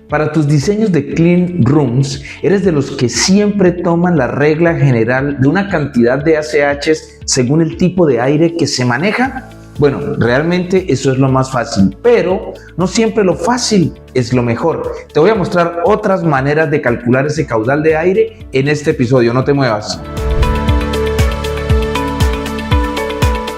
Para tus diseños de clean rooms, ¿eres de los que siempre toman la regla general de una cantidad de ACHs según el tipo de aire que se maneja? Bueno, realmente eso es lo más fácil, pero no siempre lo fácil es lo mejor. Te voy a mostrar otras maneras de calcular ese caudal de aire en este episodio, no te muevas.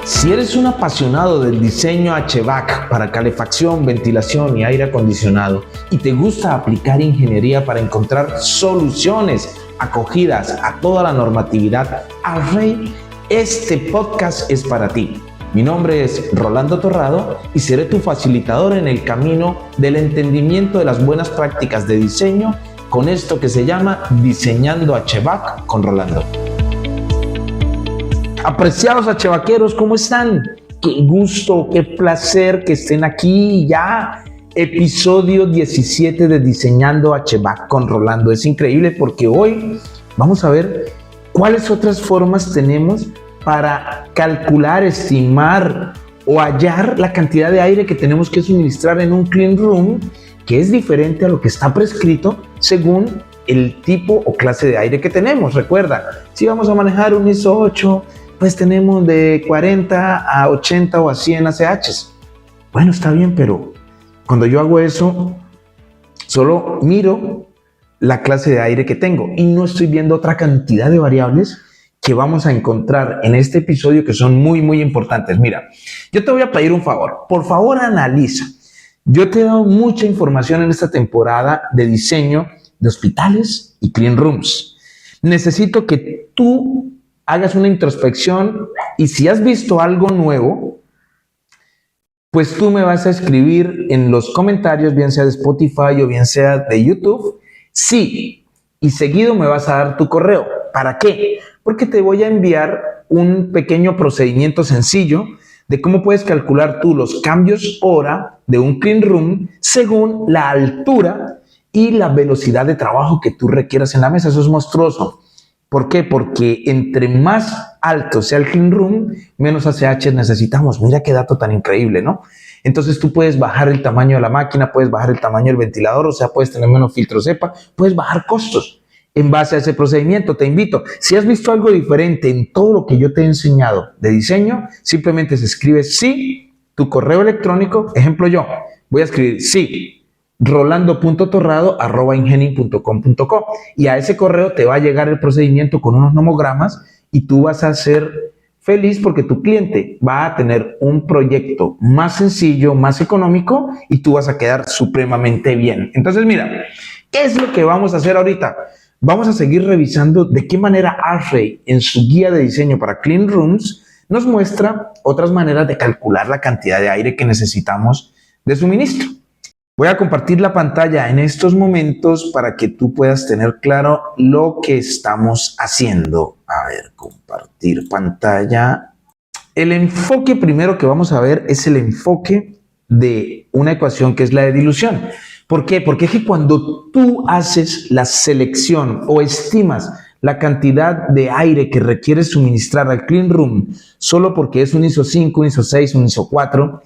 Si eres un apasionado del diseño HVAC para calefacción, ventilación y aire acondicionado y te gusta aplicar ingeniería para encontrar soluciones acogidas a toda la normatividad ARREI, este podcast es para ti. Mi nombre es Rolando Torrado y seré tu facilitador en el camino del entendimiento de las buenas prácticas de diseño con esto que se llama Diseñando HVAC con Rolando. Apreciados HVACeros, ¿cómo están? Qué gusto, qué placer que estén aquí ya. Episodio 17 de Diseñando HVAC con Rolando. Es increíble porque hoy vamos a ver cuáles otras formas tenemos para calcular, estimar o hallar la cantidad de aire que tenemos que suministrar en un clean room, que es diferente a lo que está prescrito según el tipo o clase de aire que tenemos. Recuerda, si vamos a manejar un ISO 8, pues tenemos de 40 a 80 o a 100 ACHs. Bueno, está bien, pero cuando yo hago eso, solo miro la clase de aire que tengo y no estoy viendo otra cantidad de variables que vamos a encontrar en este episodio que son muy, muy importantes. Mira, yo te voy a pedir un favor. Por favor, analiza. Yo te he dado mucha información en esta temporada de diseño de hospitales y clean rooms. Necesito que tú hagas una introspección y si has visto algo nuevo, pues tú me vas a escribir en los comentarios, bien sea de Spotify o bien sea de YouTube, sí, y seguido me vas a dar tu correo. ¿Para qué? Porque te voy a enviar un pequeño procedimiento sencillo de cómo puedes calcular tú los cambios hora de un clean room según la altura y la velocidad de trabajo que tú requieras en la mesa. Eso es monstruoso. ¿Por qué? Porque entre más alto sea el clean room, menos ACH necesitamos. Mira qué dato tan increíble, ¿no? Entonces tú puedes bajar el tamaño de la máquina, puedes bajar el tamaño del ventilador, o sea, puedes tener menos filtros EPA, puedes bajar costos en base a ese procedimiento. Te invito, si has visto algo diferente en todo lo que yo te he enseñado de diseño, simplemente se escribe sí, tu correo electrónico, ejemplo yo, voy a escribir sí, rolando.torrado@ingeni.com.co y a ese correo te va a llegar el procedimiento con unos nomogramas y tú vas a ser feliz porque tu cliente va a tener un proyecto más sencillo, más económico y tú vas a quedar supremamente bien. Entonces mira, ¿qué es lo que vamos a hacer ahorita? Vamos a seguir revisando de qué manera ARREI en su guía de diseño para clean rooms nos muestra otras maneras de calcular la cantidad de aire que necesitamos de suministro. Voy a compartir la pantalla en estos momentos para que tú puedas tener claro lo que estamos haciendo. A ver, compartir pantalla. El enfoque primero que vamos a ver es el enfoque de una ecuación que es la de dilución. ¿Por qué? Porque es que cuando tú haces la selección o estimas la cantidad de aire que requieres suministrar al clean room solo porque es un ISO 5, un ISO 6, un ISO 4,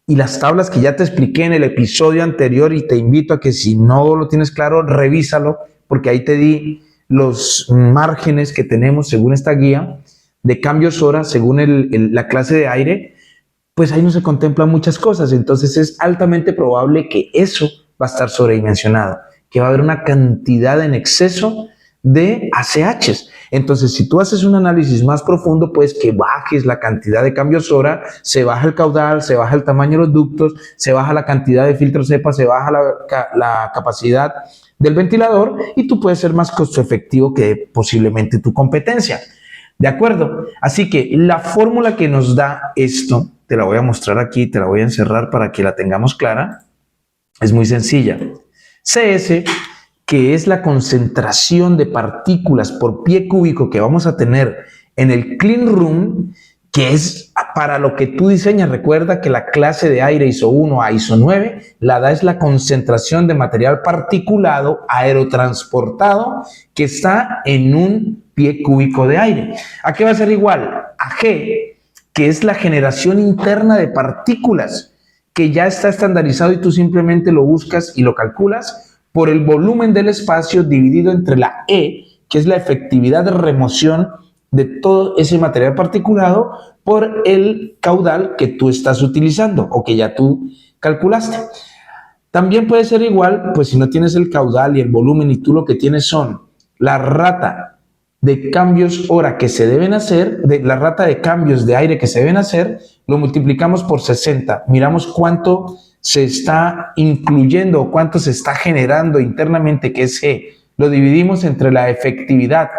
y las tablas que ya te expliqué en el episodio anterior y te invito a que si no lo tienes claro, revísalo porque ahí te di los márgenes que tenemos según esta guía de cambios hora según la clase de aire, pues ahí no se contemplan muchas cosas. Entonces es altamente probable que eso va a estar sobredimensionado, que va a haber una cantidad en exceso de ACHs. Entonces, si tú haces un análisis más profundo, pues que bajes la cantidad de cambios hora, se baja el caudal, se baja el tamaño de los ductos, se baja la cantidad de filtros EPA, se baja la capacidad del ventilador y tú puedes ser más costo efectivo que posiblemente tu competencia. ¿De acuerdo? Así que la fórmula que nos da esto, te la voy a mostrar aquí, te la voy a encerrar para que la tengamos clara. Es muy sencilla. CS, que es la concentración de partículas por pie cúbico que vamos a tener en el clean room, que es para lo que tú diseñas. Recuerda que la clase de aire ISO 1 a ISO 9 la da es la concentración de material particulado aerotransportado que está en un pie cúbico de aire. ¿A qué va a ser igual? A G, que es la generación interna de partículas, que ya está estandarizado y tú simplemente lo buscas y lo calculas por el volumen del espacio dividido entre la E, que es la efectividad de remoción de todo ese material particulado, por el caudal que tú estás utilizando o que ya tú calculaste. También puede ser igual, pues si no tienes el caudal y el volumen y tú lo que tienes son la rata de cambios hora que se deben hacer, la rata de cambios de aire que se deben hacer, lo multiplicamos por 60. Miramos cuánto se está incluyendo o cuánto se está generando internamente, que es G. Lo dividimos entre la efectividad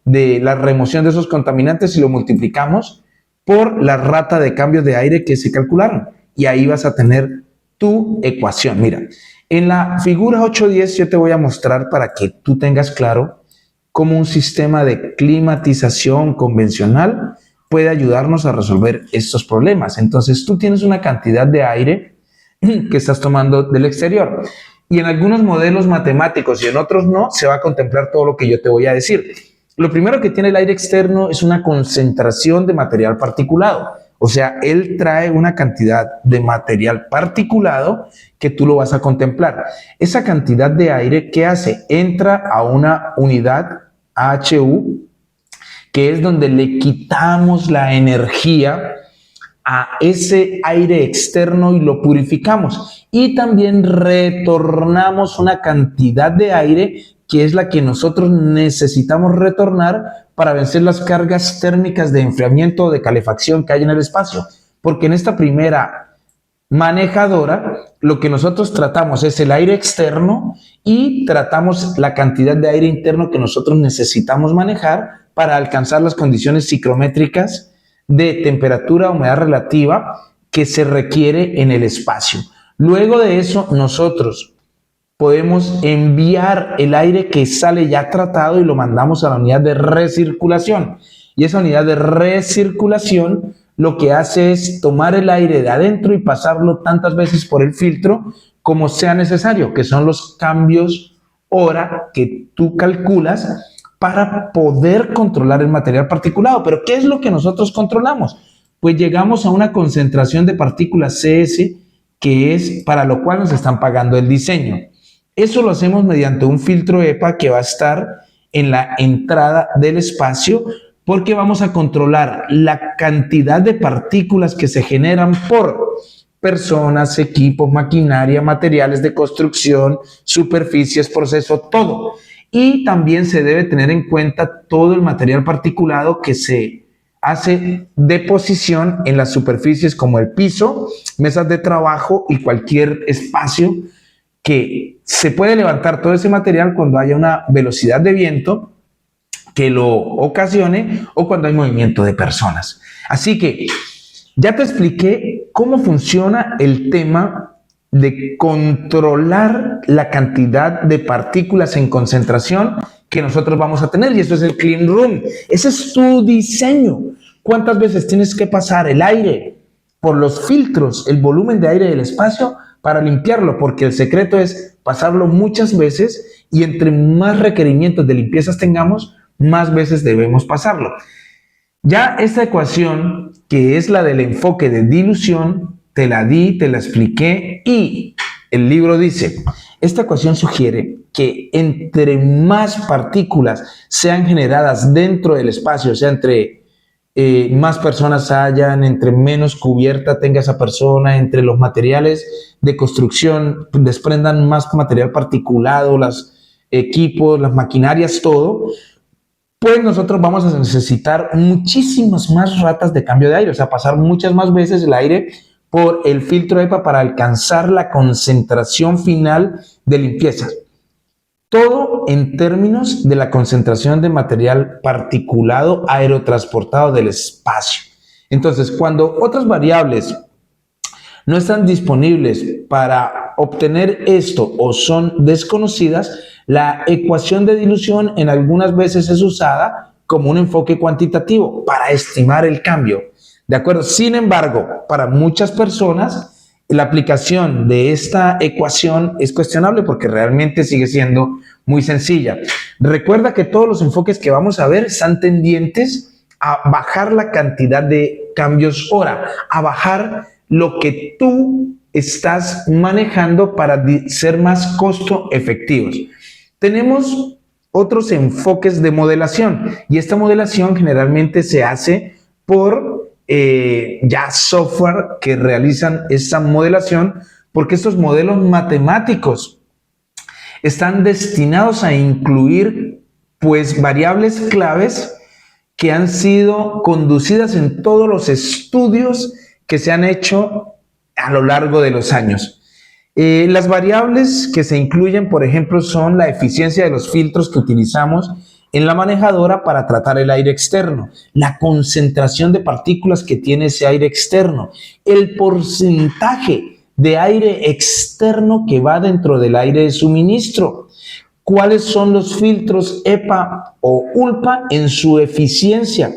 de la remoción de esos contaminantes y lo multiplicamos por la rata de cambios de aire que se calcularon. Y ahí vas a tener tu ecuación. Mira, en la figura 8.10 yo te voy a mostrar para que tú tengas claro cómo un sistema de climatización convencional puede ayudarnos a resolver estos problemas. Entonces, tú tienes una cantidad de aire que estás tomando del exterior y en algunos modelos matemáticos y en otros no, se va a contemplar todo lo que yo te voy a decir. Lo primero que tiene el aire externo es una concentración de material particulado. O sea, él trae una cantidad de material particulado que tú lo vas a contemplar. Esa cantidad de aire, ¿qué hace? Entra a una unidad HU, que es donde le quitamos la energía a ese aire externo y lo purificamos. Y también retornamos una cantidad de aire que es la que nosotros necesitamos retornar para vencer las cargas térmicas de enfriamiento o de calefacción que hay en el espacio. Porque en esta primera manejadora, lo que nosotros tratamos es el aire externo y tratamos la cantidad de aire interno que nosotros necesitamos manejar para alcanzar las condiciones psicométricas de temperatura, humedad relativa que se requiere en el espacio. Luego de eso, nosotros podemos enviar el aire que sale ya tratado y lo mandamos a la unidad de recirculación. Y esa unidad de recirculación lo que hace es tomar el aire de adentro y pasarlo tantas veces por el filtro como sea necesario, que son los cambios hora que tú calculas para poder controlar el material particulado. Pero ¿qué es lo que nosotros controlamos? Pues llegamos a una concentración de partículas CS, que es para lo cual nos están pagando el diseño. Eso lo hacemos mediante un filtro EPA que va a estar en la entrada del espacio, porque vamos a controlar la cantidad de partículas que se generan por personas, equipos, maquinaria, materiales de construcción, superficies, proceso, todo. Y también se debe tener en cuenta todo el material particulado que se hace deposición en las superficies como el piso, mesas de trabajo y cualquier espacio que se puede levantar todo ese material cuando haya una velocidad de viento que lo ocasione o cuando hay movimiento de personas. Así que ya te expliqué cómo funciona el tema de controlar la cantidad de partículas en concentración que nosotros vamos a tener, y eso es el clean room. Ese es tu diseño. ¿Cuántas veces tienes que pasar el aire por los filtros, el volumen de aire del espacio, para limpiarlo? Porque el secreto es pasarlo muchas veces, y entre más requerimientos de limpiezas tengamos, más veces debemos pasarlo. Ya esta ecuación, que es la del enfoque de dilución, te la di, te la expliqué, y el libro dice, esta ecuación sugiere que entre más partículas sean generadas dentro del espacio, o sea, entre más personas hayan, entre menos cubierta tenga esa persona, entre los materiales de construcción desprendan más material particulado, los equipos, las maquinarias, todo, pues nosotros vamos a necesitar muchísimas más ratas de cambio de aire, o sea, pasar muchas más veces el aire por el filtro EPA para alcanzar la concentración final de limpieza. Todo en términos de la concentración de material particulado aerotransportado del espacio. Entonces, cuando otras variables no están disponibles para obtener esto o son desconocidas, la ecuación de dilución en algunas veces es usada como un enfoque cuantitativo para estimar el cambio. ¿De acuerdo? Sin embargo, para muchas personas, la aplicación de esta ecuación es cuestionable porque realmente sigue siendo muy sencilla. Recuerda que todos los enfoques que vamos a ver están tendientes a bajar la cantidad de cambios hora, a bajar lo que tú estás manejando para ser más costo efectivos. Tenemos otros enfoques de modelación y esta modelación generalmente se hace por ya software que realizan esa modelación, porque estos modelos matemáticos están destinados a incluir pues variables claves que han sido conducidas en todos los estudios que se han hecho a lo largo de los años. Las variables que se incluyen, por ejemplo, son la eficiencia de los filtros que utilizamos en la manejadora para tratar el aire externo, la concentración de partículas que tiene ese aire externo, el porcentaje de aire externo que va dentro del aire de suministro, cuáles son los filtros EPA o ULPA en su eficiencia,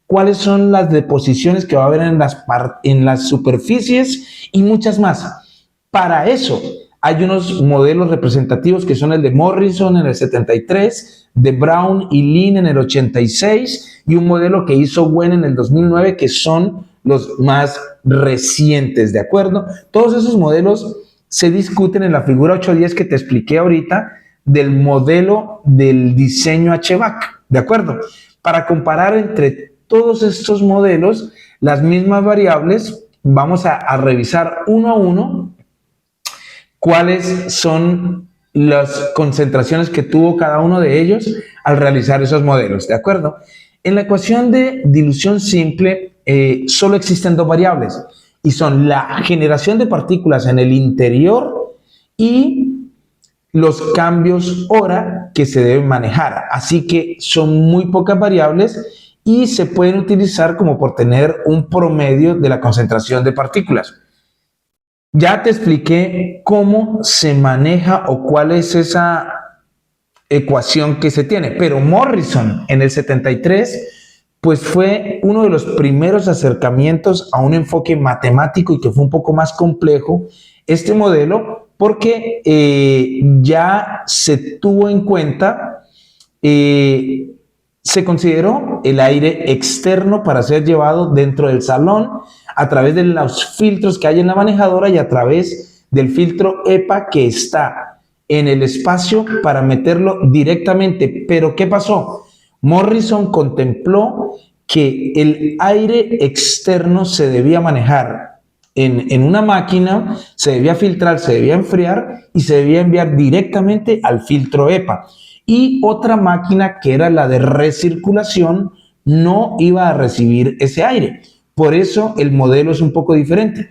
cuáles son las deposiciones que va a haber en las superficies y muchas más. Para eso hay unos modelos representativos que son el de Morrison en el 73, de Brown y Lin en el 86 y un modelo que hizo Wen en el 2009 que son los más recientes, ¿de acuerdo? Todos esos modelos se discuten en la figura 810 que te expliqué ahorita del modelo del diseño HVAC, ¿de acuerdo? Para comparar entre todos estos modelos, las mismas variables, vamos a revisar uno a uno cuáles son las concentraciones que tuvo cada uno de ellos al realizar esos modelos, ¿de acuerdo? En la ecuación de dilución simple solo existen dos variables y son la generación de partículas en el interior y los cambios hora que se deben manejar. Así que son muy pocas variables y se pueden utilizar como por tener un promedio de la concentración de partículas. Ya te expliqué cómo se maneja o cuál es esa ecuación que se tiene, pero Morrison en el 73 pues fue uno de los primeros acercamientos a un enfoque matemático y que fue un poco más complejo este modelo porque ya se tuvo en cuenta, se consideró el aire externo para ser llevado dentro del salón a través de los filtros que hay en la manejadora y a través del filtro EPA que está en el espacio para meterlo directamente. Pero ¿qué pasó? Morrison contempló que el aire externo se debía manejar en una máquina, se debía filtrar, se debía enfriar y se debía enviar directamente al filtro EPA. Y otra máquina que era la de recirculación no iba a recibir ese aire. Por eso el modelo es un poco diferente.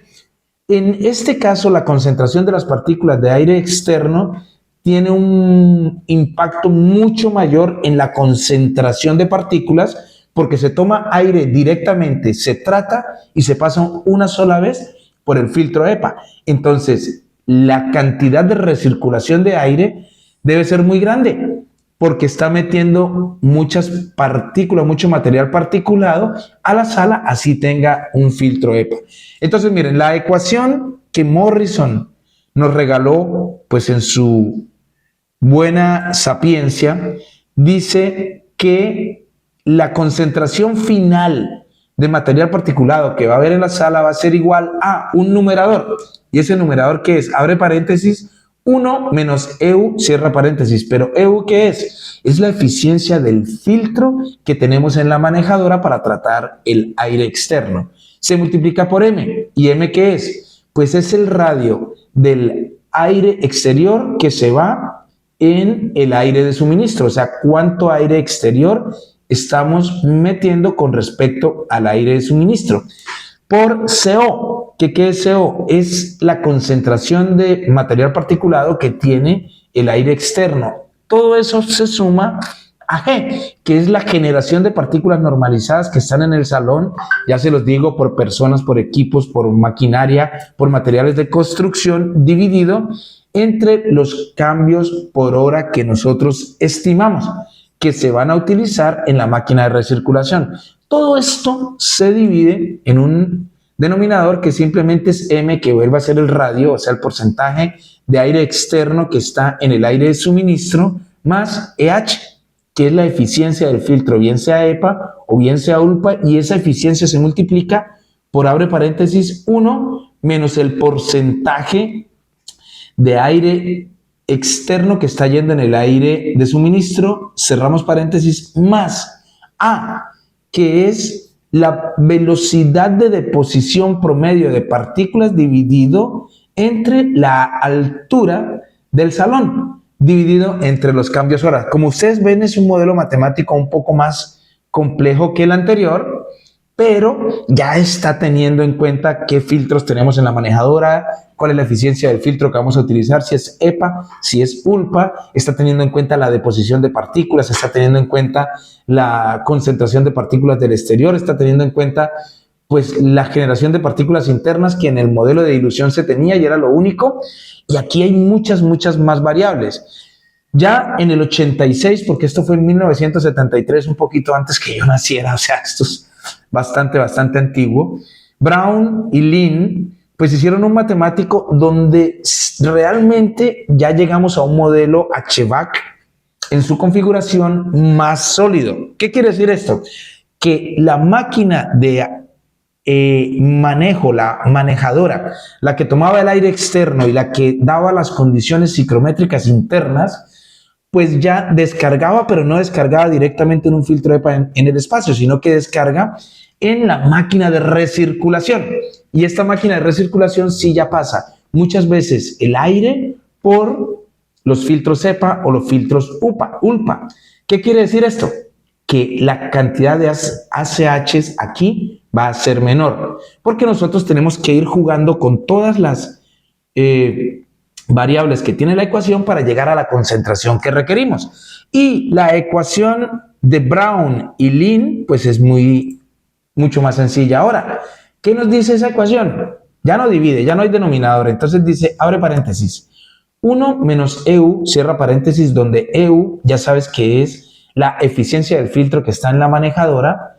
En este caso, la concentración de las partículas de aire externo tiene un impacto mucho mayor en la concentración de partículas porque se toma aire directamente, se trata y se pasa una sola vez por el filtro EPA. Entonces, la cantidad de recirculación de aire debe ser muy grande porque está metiendo muchas partículas, mucho material particulado a la sala, así tenga un filtro EPA. Entonces, miren, la ecuación que Morrison nos regaló, pues en su buena sapiencia, dice que la concentración final de material particulado que va a haber en la sala va a ser igual a un numerador. ¿Y ese numerador qué es? Abre paréntesis, 1 menos EU, cierra paréntesis. Pero EU, ¿qué es? Es la eficiencia del filtro que tenemos en la manejadora para tratar el aire externo. Se multiplica por M. ¿Y M qué es? Pues es el radio del aire exterior que se va en el aire de suministro. O sea, cuánto aire exterior estamos metiendo con respecto al aire de suministro. Por CO, ¿qué es CO? Es la concentración de material particulado que tiene el aire externo. Todo eso se suma a G, que es la generación de partículas normalizadas que están en el salón, ya se los digo, por personas, por equipos, por maquinaria, por materiales de construcción, dividido entre los cambios por hora que nosotros estimamos que se van a utilizar en la máquina de recirculación. Todo esto se divide en un denominador que simplemente es M, que vuelve a ser el radio, o sea, el porcentaje de aire externo que está en el aire de suministro, más EH, que es la eficiencia del filtro, bien sea EPA o bien sea ULPA, y esa eficiencia se multiplica por, abre paréntesis, 1 menos el porcentaje de aire externo que está yendo en el aire de suministro, cerramos paréntesis, más A, que es la velocidad de deposición promedio de partículas dividido entre la altura del salón, dividido entre los cambios hora. Como ustedes ven, es un modelo matemático un poco más complejo que el anterior, pero ya está teniendo en cuenta qué filtros tenemos en la manejadora, cuál es la eficiencia del filtro que vamos a utilizar, si es EPA, si es ULPA, está teniendo en cuenta la deposición de partículas, está teniendo en cuenta la concentración de partículas del exterior, está teniendo en cuenta pues la generación de partículas internas que en el modelo de dilución se tenía y era lo único, y aquí hay muchas más variables. Ya en el 86, porque esto fue en 1973, un poquito antes que yo naciera, o sea, esto es bastante antiguo, Brown y Lin pues hicieron un matemático donde realmente ya llegamos a un modelo HVAC en su configuración más sólido. ¿Qué quiere decir esto? Que la máquina de manejo, la manejadora, la que tomaba el aire externo y la que daba las condiciones psicométricas internas, pues ya descargaba, pero no descargaba directamente en un filtro EPA en el espacio, sino que descarga en la máquina de recirculación. Y esta máquina de recirculación sí ya pasa muchas veces el aire por los filtros EPA o los filtros ULPA. ¿Qué quiere decir esto? Que la cantidad de ACHs aquí va a ser menor, porque nosotros tenemos que ir jugando con todas las variables que tiene la ecuación para llegar a la concentración que requerimos. Y la ecuación de Brown y Lin, pues es mucho más sencilla. Ahora, ¿qué nos dice esa ecuación? Ya no divide, ya no hay denominador. Entonces dice, abre paréntesis, 1 menos EU, cierra paréntesis, donde EU ya sabes que es la eficiencia del filtro que está en la manejadora,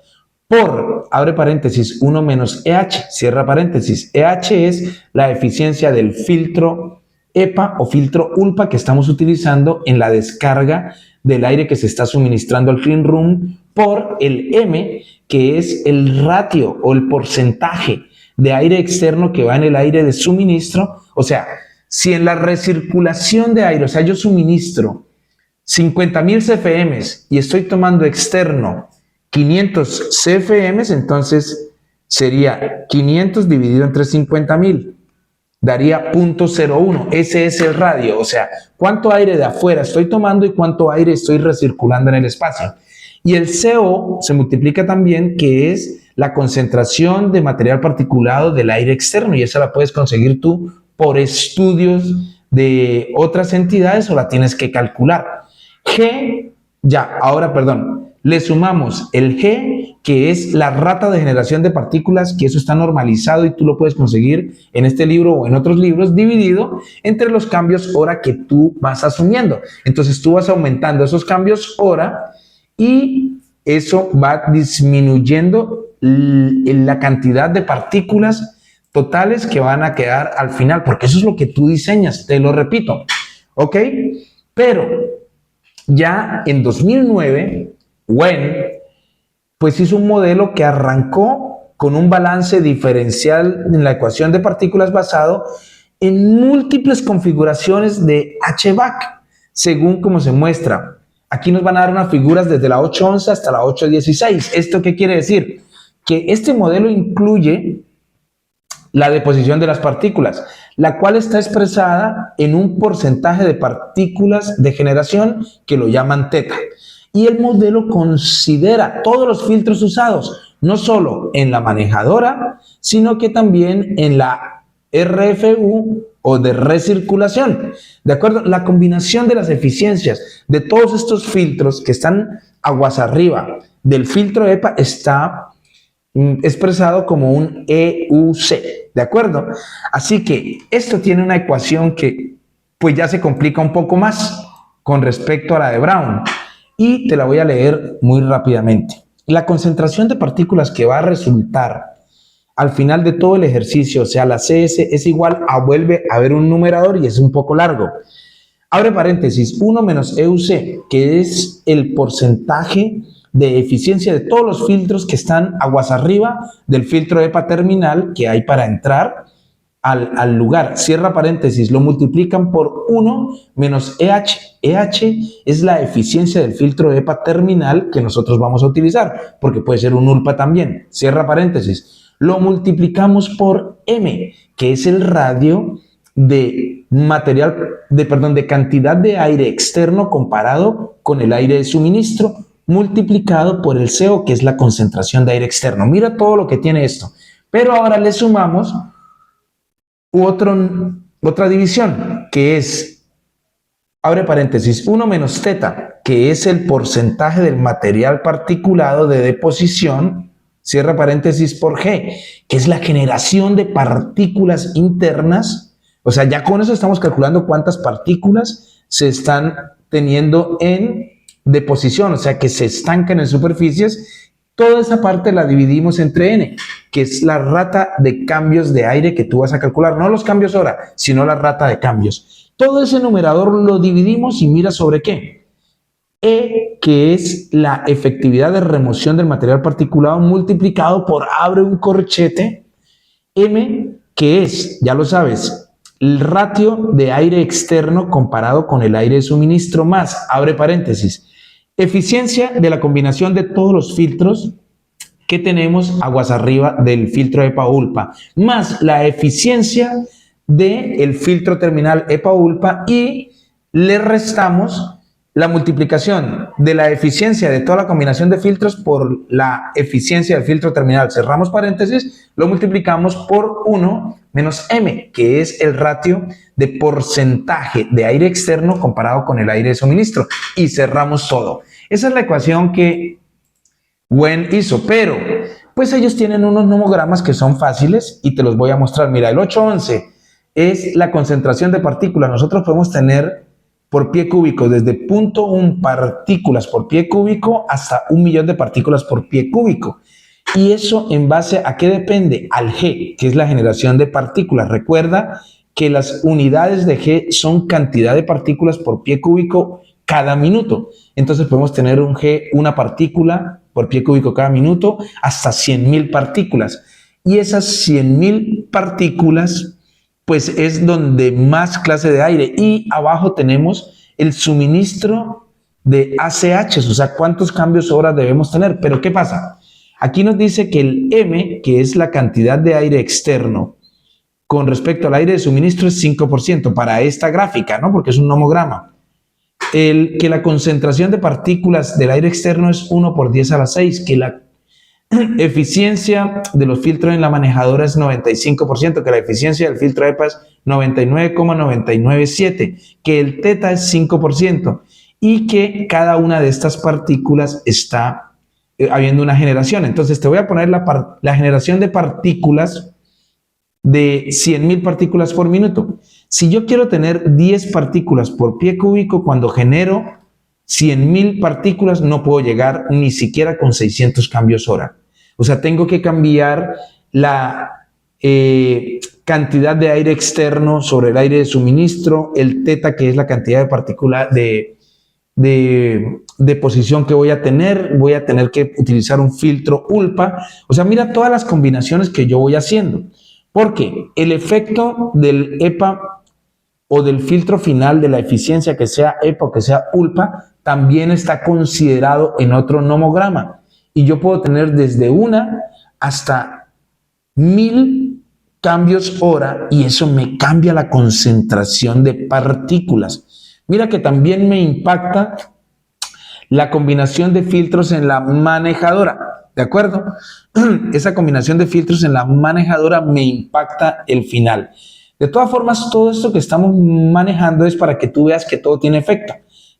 por, abre paréntesis, 1 menos EH, cierra paréntesis. EH es la eficiencia del filtro EPA o filtro ULPA que estamos utilizando en la descarga del aire que se está suministrando al clean room, por el M, que es el ratio o el porcentaje de aire externo que va en el aire de suministro. O sea, si en la recirculación de aire, o sea, yo suministro 50,000 CFM y estoy tomando externo 500 CFM, entonces sería 500 dividido entre 50,000. Daría 0.01. Ese es el radio, o sea, cuánto aire de afuera estoy tomando y cuánto aire estoy recirculando en el espacio. Y el CO se multiplica también, que es la concentración de material particulado del aire externo, y esa la puedes conseguir tú por estudios de otras entidades o la tienes que calcular. G, ya, ahora perdón, le sumamos el G, que es la rata de generación de partículas, que eso está normalizado y tú lo puedes conseguir en este libro o en otros libros, dividido entre los cambios hora que tú vas asumiendo. Entonces tú vas aumentando esos cambios hora y eso va disminuyendo la cantidad de partículas totales que van a quedar al final, porque eso es lo que tú diseñas, te lo repito, ¿ok? Pero ya en 2009, Wen pues hizo un modelo que arrancó con un balance diferencial en la ecuación de partículas basado en múltiples configuraciones de HVAC, según como se muestra. Aquí nos van a dar unas figuras desde la 811 hasta la 816. ¿Esto qué quiere decir? Que este modelo incluye la deposición de las partículas, la cual está expresada en un porcentaje de partículas de generación que lo llaman teta. Y el modelo considera todos los filtros usados, no solo en la manejadora, sino que también en la RFU o de recirculación. ¿De acuerdo? La combinación de las eficiencias de todos estos filtros que están aguas arriba del filtro EPA está expresado como un EUC, ¿de acuerdo? Así que esto tiene una ecuación que pues ya se complica un poco más con respecto a la de Brown. Y te la voy a leer muy rápidamente. La concentración de partículas que va a resultar al final de todo el ejercicio, o sea, la CS, es igual a, vuelve a haber un numerador y es un poco largo. Abre paréntesis, 1 menos EUC, que es el porcentaje de eficiencia de todos los filtros que están aguas arriba del filtro EPA terminal que hay para entrar al lugar, cierra paréntesis, lo multiplican por 1 menos EH. EH es la eficiencia del filtro EPA terminal que nosotros vamos a utilizar, porque puede ser un ULPA también, cierra paréntesis. Lo multiplicamos por M, que es el radio de de cantidad de aire externo comparado con el aire de suministro, multiplicado por el CO, que es la concentración de aire externo. Mira todo lo que tiene esto. Pero ahora le sumamos otra división, que es, abre paréntesis, 1 menos teta, que es el porcentaje del material particulado de deposición, cierra paréntesis, por G, que es la generación de partículas internas. O sea, ya con eso estamos calculando cuántas partículas se están teniendo en deposición, o sea, que se estancan en superficies. Toda esa parte la dividimos entre N, que es la rata de cambios de aire que tú vas a calcular. No los cambios hora, sino la rata de cambios. Todo ese numerador lo dividimos y mira sobre qué. E, que es la efectividad de remoción del material particulado multiplicado por, abre un corchete, M, que es, ya lo sabes, el ratio de aire externo comparado con el aire de suministro más, abre paréntesis, eficiencia de la combinación de todos los filtros que tenemos aguas arriba del filtro EPA-ULPA, más la eficiencia del filtro terminal EPA-ULPA, y le restamos la multiplicación de la eficiencia de toda la combinación de filtros por la eficiencia del filtro terminal. Cerramos paréntesis, lo multiplicamos por 1 menos M, que es el ratio de porcentaje de aire externo comparado con el aire de suministro. Y cerramos todo. Esa es la ecuación que Wen hizo, pero pues ellos tienen unos nomogramas que son fáciles y te los voy a mostrar. Mira, el 811 es la concentración de partículas. Nosotros podemos tener por pie cúbico desde 0.1 partículas por pie cúbico hasta 1.000.000 de partículas por pie cúbico. ¿Y eso en base a qué depende? Al G, que es la generación de partículas. Recuerda que las unidades de G son cantidad de partículas por pie cúbico cada minuto. Entonces podemos tener un G, una partícula por pie cúbico cada minuto, hasta 100.000 partículas. Y esas 100.000 partículas pues es donde más clase de aire. Y abajo tenemos el suministro de ACH, o sea, cuántos cambios hora debemos tener. Pero ¿qué pasa? Aquí nos dice que el M, que es la cantidad de aire externo con respecto al aire de suministro, es 5% para esta gráfica, ¿no? Porque es un nomograma. Que la concentración de partículas del aire externo es 1 por 10 a la 6, que la eficiencia de los filtros en la manejadora es 95%, que la eficiencia del filtro EPA es 99,997, que el teta es 5% y que cada una de estas partículas está habiendo una generación. Entonces te voy a poner la generación de partículas de 100.000 partículas por minuto. Si yo quiero tener 10 partículas por pie cúbico, cuando genero 100.000 partículas no puedo llegar ni siquiera con 600 cambios hora. O sea, tengo que cambiar la cantidad de aire externo sobre el aire de suministro, el teta, que es la cantidad de partículas de posición que voy a tener que utilizar un filtro ULPA. O sea, mira todas las combinaciones que yo voy haciendo. Porque el efecto del EPA o del filtro final de la eficiencia, que sea EPA o que sea ULPA, también está considerado en otro nomograma. Y yo puedo tener desde 1 hasta 1.000 cambios hora, y eso me cambia la concentración de partículas. Mira que también me impacta la combinación de filtros en la manejadora, ¿de acuerdo? Esa combinación de filtros en la manejadora me impacta el final. De todas formas, todo esto que estamos manejando es para que tú veas que todo tiene efecto.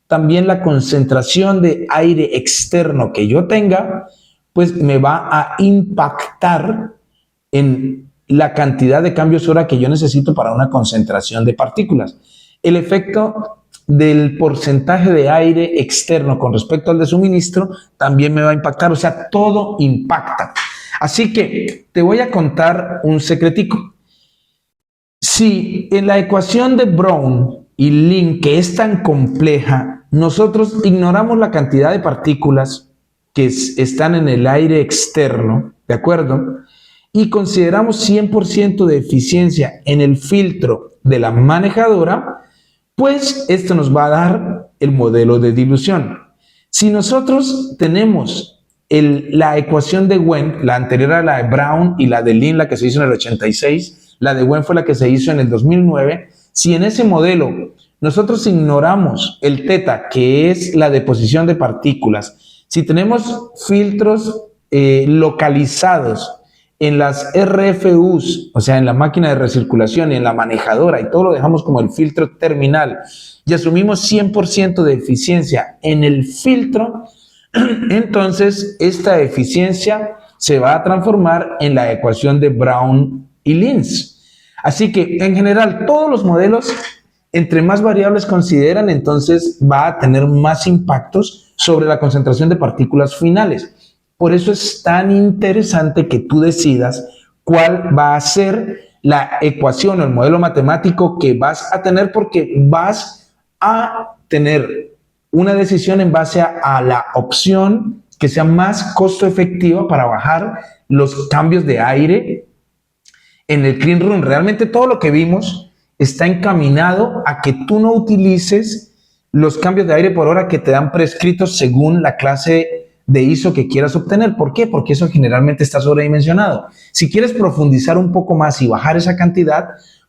También la concentración de aire externo que yo tenga, pues me va a impactar en la cantidad de cambios hora que yo necesito para una concentración de partículas. El efecto del porcentaje de aire externo con respecto al de suministro también me va a impactar, o sea, todo impacta. Así que te voy a contar un secretico. Si en la ecuación de Brown y Lin, que es tan compleja, nosotros ignoramos la cantidad de partículas que están en el aire externo, ¿de acuerdo? y consideramos 100% de eficiencia en el filtro de la manejadora, pues esto nos va a dar el modelo de dilución. Si nosotros tenemos la ecuación de Wen, la anterior a la de Brown y la de Lin, la que se hizo en el 86, la de Wen fue la que se hizo en el 2009, si en ese modelo nosotros ignoramos el teta, que es la deposición de partículas, si tenemos filtros localizados en las RFUs, o sea, en la máquina de recirculación y en la manejadora, y todo lo dejamos como el filtro terminal, y asumimos 100% de eficiencia en el filtro, entonces esta eficiencia se va a transformar en la ecuación de Brown y Linz. Así que, en general, todos los modelos, entre más variables consideran, entonces va a tener más impactos sobre la concentración de partículas finales. Por eso es tan interesante que tú decidas cuál va a ser la ecuación o el modelo matemático que vas a tener, porque vas a tener una decisión en base a la opción que sea más costo efectiva para bajar los cambios de aire en el clean room. Realmente todo lo que vimos está encaminado a que tú no utilices los cambios de aire por hora que te dan prescritos según la clase de ISO que quieras obtener. ¿Por qué? Porque eso generalmente está sobredimensionado. Si quieres profundizar un poco más y bajar esa cantidad,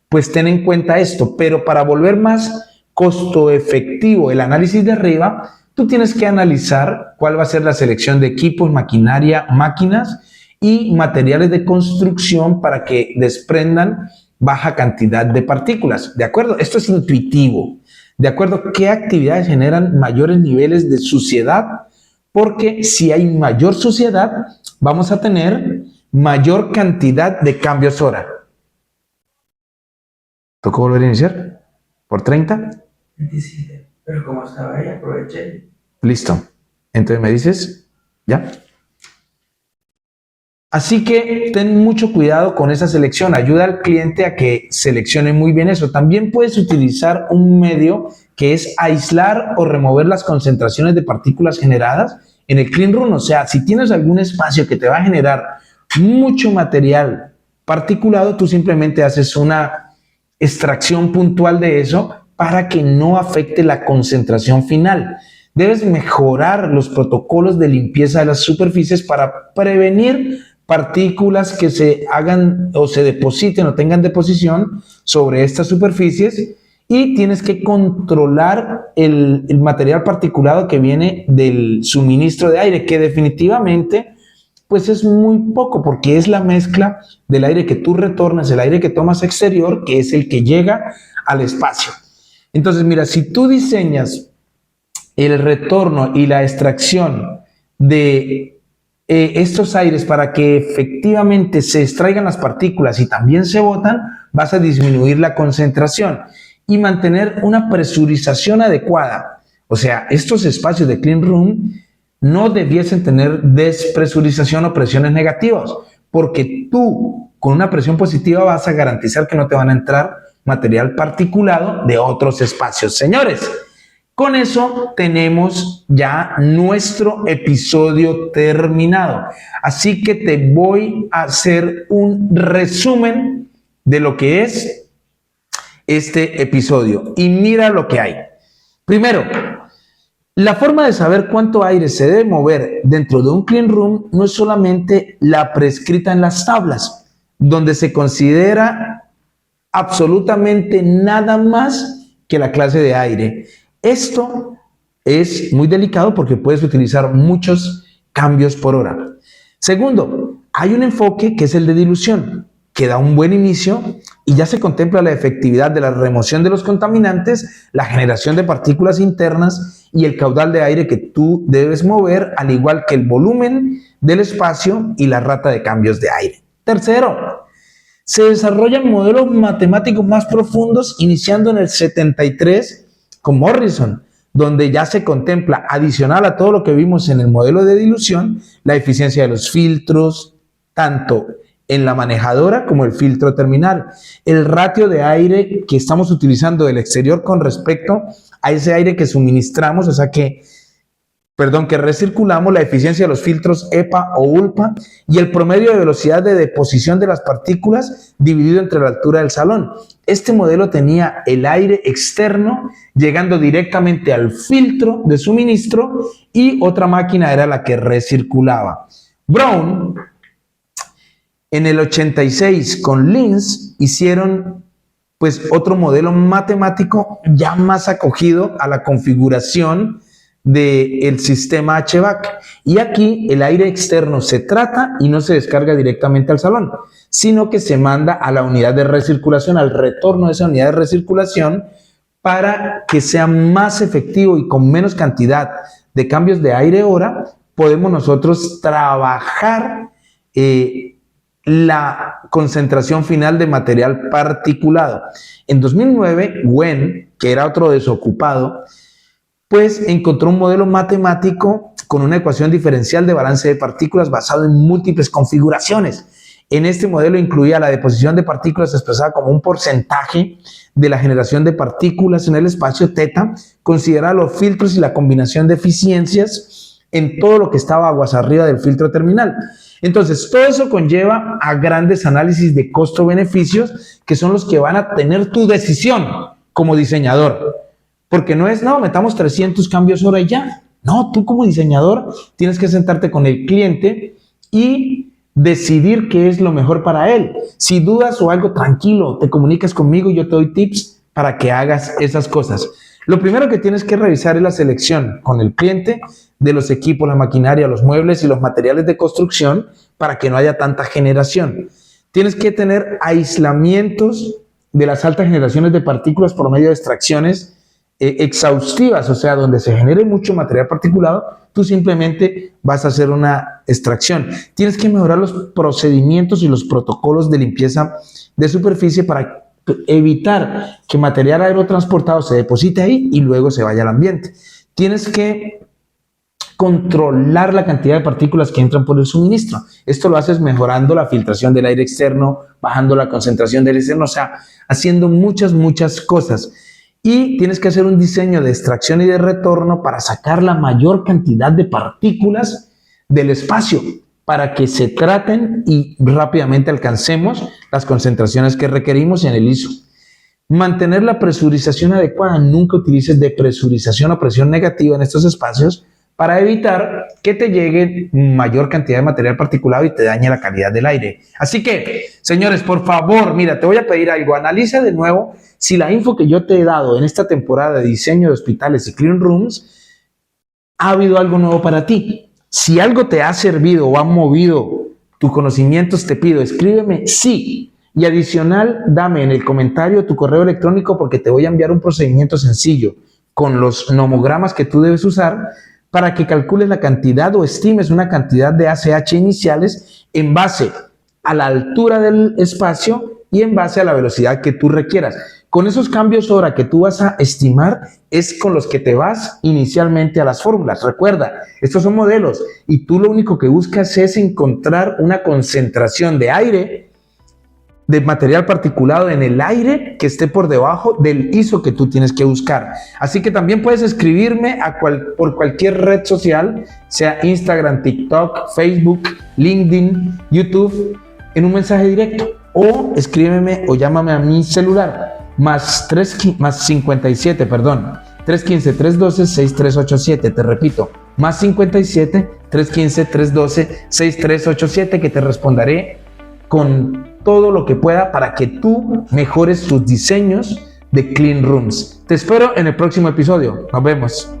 pues ten en cuenta esto. Pero para volver más costo efectivo el análisis de arriba, tú tienes que analizar cuál va a ser la selección de equipos, maquinaria, máquinas y materiales de construcción para que desprendan baja cantidad de partículas. ¿De acuerdo? Esto es intuitivo. ¿De acuerdo? ¿Qué actividades generan mayores niveles de suciedad? Porque si hay mayor suciedad, vamos a tener mayor cantidad de cambios hora. ¿Tocó volver a iniciar? ¿Por 30? 27. Pero como estaba ahí, aproveché. Listo. Entonces me dices, ¿ya? Así que ten mucho cuidado con esa selección. Ayuda al cliente a que seleccione muy bien eso. También puedes utilizar un medio que es aislar o remover las concentraciones de partículas generadas en el clean room. O sea, si tienes algún espacio que te va a generar mucho material particulado, tú simplemente haces una extracción puntual de eso para que no afecte la concentración final. Debes mejorar los protocolos de limpieza de las superficies para prevenir partículas que se hagan o se depositen o tengan deposición sobre estas superficies, y tienes que controlar el material particulado que viene del suministro de aire, que definitivamente pues es muy poco, porque es la mezcla del aire que tú retornas, el aire que tomas exterior, que es el que llega al espacio. Entonces, mira, si tú diseñas el retorno y la extracción de estos aires para que efectivamente se extraigan las partículas y también se botan, vas a disminuir la concentración y mantener una presurización adecuada. O sea, estos espacios de clean room no debiesen tener despresurización o presiones negativas, porque tú con una presión positiva vas a garantizar que no te van a entrar material particulado de otros espacios. Señores, con eso tenemos ya nuestro episodio terminado. Así que te voy a hacer un resumen de lo que es este episodio. Y mira lo que hay. Primero, la forma de saber cuánto aire se debe mover dentro de un clean room no es solamente la prescrita en las tablas, donde se considera absolutamente nada más que la clase de aire. Esto es muy delicado porque puedes utilizar muchos cambios por hora. Segundo, hay un enfoque que es el de dilución, que da un buen inicio y ya se contempla la efectividad de la remoción de los contaminantes, la generación de partículas internas y el caudal de aire que tú debes mover, al igual que el volumen del espacio y la rata de cambios de aire. Tercero, se desarrollan modelos matemáticos más profundos iniciando en el 73 con Morrison, donde ya se contempla, adicional a todo lo que vimos en el modelo de dilución, la eficiencia de los filtros, tanto en la manejadora como el filtro terminal, el ratio de aire que estamos utilizando del exterior con respecto a ese aire que suministramos, o sea que que recirculamos, la eficiencia de los filtros EPA o ULPA y el promedio de velocidad de deposición de las partículas dividido entre la altura del salón. Este modelo tenía el aire externo llegando directamente al filtro de suministro y otra máquina era la que recirculaba. Brown, en el 86 con Linz, hicieron pues otro modelo matemático ya más acogido a la configuración del sistema HVAC. Y aquí el aire externo se trata y no se descarga directamente al salón, sino que se manda a la unidad de recirculación, al retorno de esa unidad de recirculación, para que sea más efectivo y con menos cantidad de cambios de aire hora, podemos nosotros trabajar la concentración final de material particulado. En 2009, Wen, que era otro desocupado, pues encontró un modelo matemático con una ecuación diferencial de balance de partículas basado en múltiples configuraciones. En este modelo incluía la deposición de partículas expresada como un porcentaje de la generación de partículas en el espacio θ, consideraba los filtros y la combinación de eficiencias en todo lo que estaba aguas arriba del filtro terminal. Entonces, todo eso conlleva a grandes análisis de costo-beneficios, que son los que van a tener tu decisión como diseñador. Porque no es, no, metamos 300 cambios hora y ya. No, tú como diseñador tienes que sentarte con el cliente y decidir qué es lo mejor para él. Si dudas o algo, tranquilo, te comunicas conmigo y yo te doy tips para que hagas esas cosas. Lo primero que tienes que revisar es la selección con el cliente de los equipos, la maquinaria, los muebles y los materiales de construcción para que no haya tanta generación. Tienes que tener aislamientos de las altas generaciones de partículas por medio de extracciones exhaustivas, o sea, donde se genere mucho material particulado, tú simplemente vas a hacer una extracción. Tienes que mejorar los procedimientos y los protocolos de limpieza de superficie para evitar que material aerotransportado se deposite ahí y luego se vaya al ambiente. Tienes que controlar la cantidad de partículas que entran por el suministro. Esto lo haces mejorando la filtración del aire externo, bajando la concentración del externo, o sea, haciendo muchas cosas. Y tienes que hacer un diseño de extracción y de retorno para sacar la mayor cantidad de partículas del espacio para que se traten y rápidamente alcancemos las concentraciones que requerimos en el ISO. Mantener la presurización adecuada. Nunca utilices depresurización o presión negativa en estos espacios para evitar que te llegue mayor cantidad de material particulado y te dañe la calidad del aire. Así que, señores, por favor, mira, te voy a pedir algo. Analiza de nuevo si la info que yo te he dado en esta temporada de diseño de hospitales y clean rooms ha habido algo nuevo para ti. Si algo te ha servido o ha movido tus conocimientos, te pido, escríbeme sí. Y adicional, dame en el comentario tu correo electrónico porque te voy a enviar un procedimiento sencillo con los nomogramas que tú debes usar para que calcules la cantidad o estimes una cantidad de ACH iniciales en base a la altura del espacio y en base a la velocidad que tú requieras. Con esos cambios hora que tú vas a estimar es con los que te vas inicialmente a las fórmulas. Recuerda, estos son modelos y tú lo único que buscas es encontrar una concentración de aire, de material particulado en el aire que esté por debajo del ISO que tú tienes que buscar. Así que también puedes escribirme por cualquier red social, sea Instagram, TikTok, Facebook, LinkedIn, YouTube, en un mensaje directo. O escríbeme o llámame a mi celular, más 315-312-6387. Te repito, más 57-315-312-6387, que te responderé con todo lo que pueda para que tú mejores tus diseños de clean rooms. Te espero en el próximo episodio. Nos vemos.